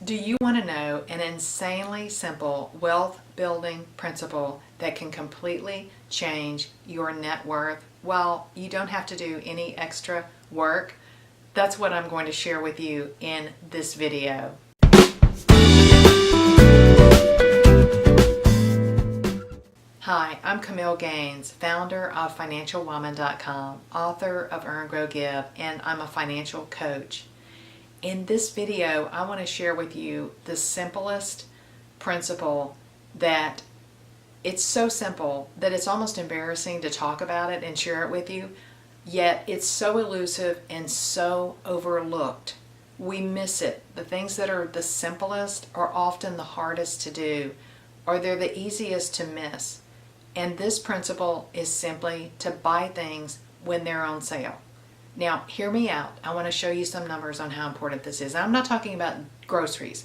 Do you want to know an insanely simple wealth building principle that can completely change your net worth while you don't have to do any extra work? That's what I'm going to share with you in this video. Hi, I'm Camille Gaines, founder of FinancialWoman.com, author of Earn, Grow, Give, and I'm a financial coach. In this video, I want to share with you the simplest principle that it's so simple that it's almost embarrassing to talk about it and share it with you, yet it's so elusive and so overlooked. We miss it. The things that are the simplest are often the hardest to do, or they're the easiest to miss. And this principle is simply to buy things when they're on sale. Now, hear me out. I want to show you some numbers on how important this is. I'm not talking about groceries.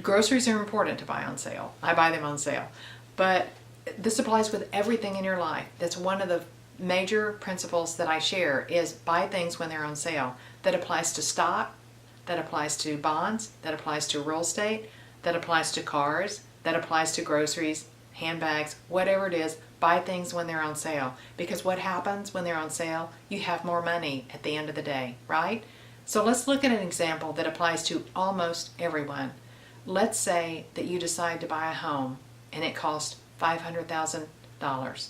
Groceries are important to buy on sale. I buy them on sale. But this applies with everything in your life. That's one of the major principles that I share is buy things when they're on sale. That applies to stock, that applies to bonds, that applies to real estate, that applies to cars, that applies to groceries, handbags, whatever it is. Buy things when they're on sale, because what happens when they're on sale? You have more money at the end of the day, right? So let's look at an example that applies to almost everyone. Let's say that you decide to buy a home and it costs $500,000.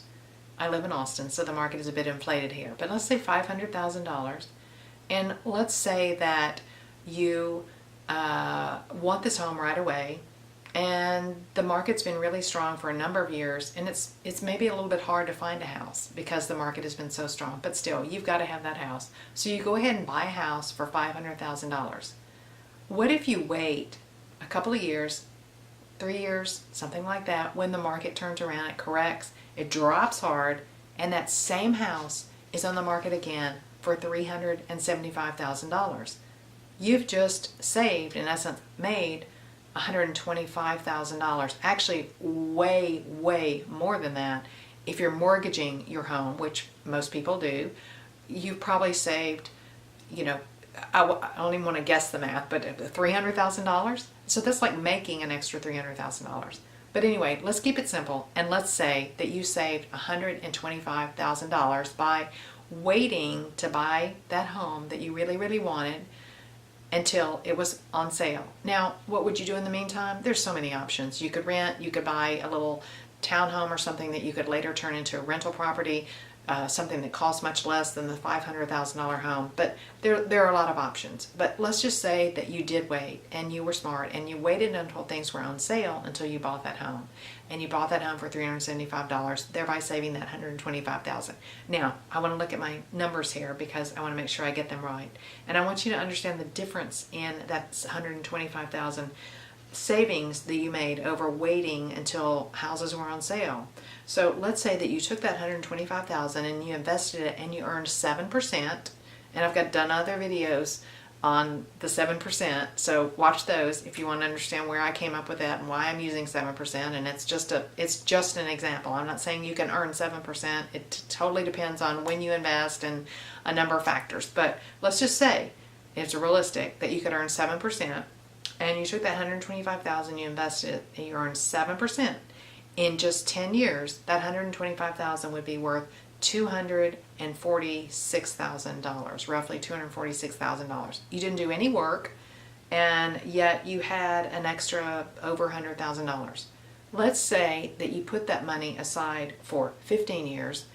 I live in Austin, so the market is a bit inflated here, but let's say $500,000. And let's say that you want this home right away, and the market's been really strong for a number of years, and it's maybe a little bit hard to find a house because the market has been so strong, but still, you've got to have that house. So you go ahead and buy a house for $500,000. What if you wait a couple of years, 3 years, something like that, when the market turns around, it corrects, it drops hard, and that same house is on the market again for $375,000. You've just saved, in essence, made $125,000, actually way more than that. If you're mortgaging your home, which most people do, you've probably saved, I don't even want to guess the math, but $300,000. So that's like making an extra $300,000. But anyway, let's keep it simple, and let's say that you saved $125,000 by waiting to buy that home that you really wanted until it was on sale. Now, what would you do in the meantime? There's so many options. You could rent, you could buy a little townhome or something that you could later turn into a rental property, something that costs much less than the $500,000 home. But there are a lot of options. But let's just say that you did wait, and you were smart, and you waited until things were on sale until you bought that home. And you bought that home for $375, thereby saving that $125,000. Now, I want to look at my numbers here because I want to make sure I get them right. And I want you to understand the difference in that $125,000 savings that you made over waiting until houses were on sale. So let's say that you took that $125,000 and you invested it and you earned 7%. And I've done other videos on the 7%, so watch those if you want to understand where I came up with that and why I'm using 7%. And it's just an example. I'm not saying you can earn 7%. It totally depends on when you invest and a number of factors. But let's just say it's realistic that you could earn 7%, and you took that $125,000, you invested it, and you earned 7%. In just 10 years, that $125,000 would be worth $246,000, roughly $246,000. You didn't do any work, and yet you had an extra over $100,000. Let's say that you put that money aside for 15 years.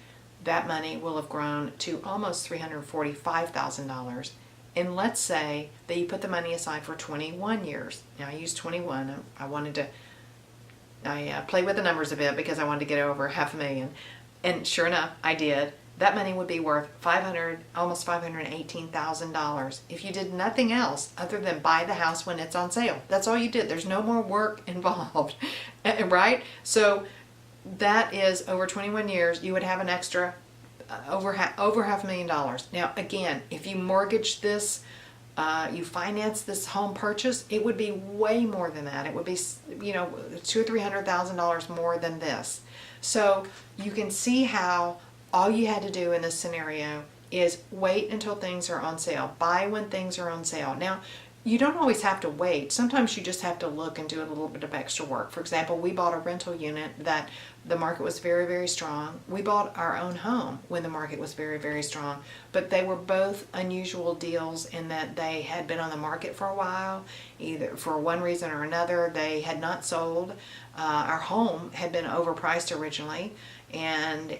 That money will have grown to almost $345,000. And let's say that you put the money aside for 21 years. Now, I used 21. I played with the numbers a bit because I wanted to get over $500,000. And sure enough, I did. That money would be worth almost $518,000 if you did nothing else other than buy the house when it's on sale. That's all you did. There's no more work involved, right? So that is over 21 years. You would have an extra over $500,000. Now, again, if you mortgage this, you finance this home purchase, it would be way more than that. It would be, $200,000 or $300,000 more than this. So you can see how all you had to do in this scenario is wait until things are on sale. Buy when things are on sale. Now, you don't always have to wait. Sometimes you just have to look and do a little bit of extra work. For example, we bought a rental unit that the market was very, very strong. We bought our own home when the market was very, very strong. But they were both unusual deals in that they had been on the market for a while, either for one reason or another. They had not sold. Our home had been overpriced originally, and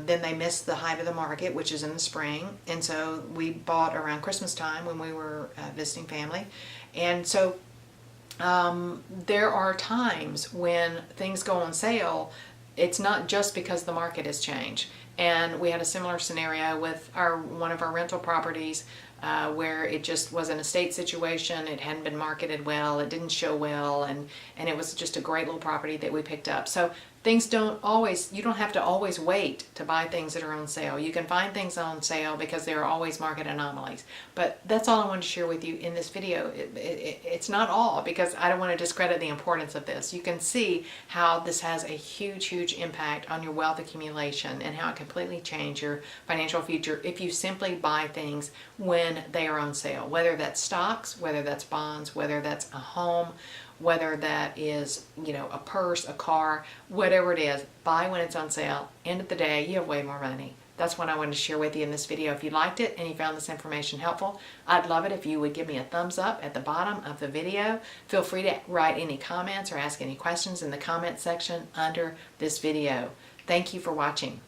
then they missed the height of the market, which is in the spring, and so we bought around Christmas time when we were visiting family. And so there are times when things go on sale. It's not just because the market has changed. And we had a similar scenario with one of our rental properties where it just was an estate situation. It hadn't been marketed well, it didn't show well, and it was just a great little property that we picked up. So things don't always, you don't have to always wait to buy things that are on sale. You can find things on sale because there are always market anomalies. But that's all I wanted to share with you in this video. It's not all, because I don't want to discredit the importance of this. You can see how this has a huge, huge impact on your wealth accumulation and how it completely changes your financial future if you simply buy things when they are on sale, whether that's stocks, whether that's bonds, whether that's a home, whether that is, a purse, a car, whatever it is. Buy when it's on sale. End of the day, you have way more money. That's what I wanted to share with you in this video. If you liked it and you found this information helpful, I'd love it if you would give me a thumbs up at the bottom of the video. Feel free to write any comments or ask any questions in the comment section under this video. Thank you for watching.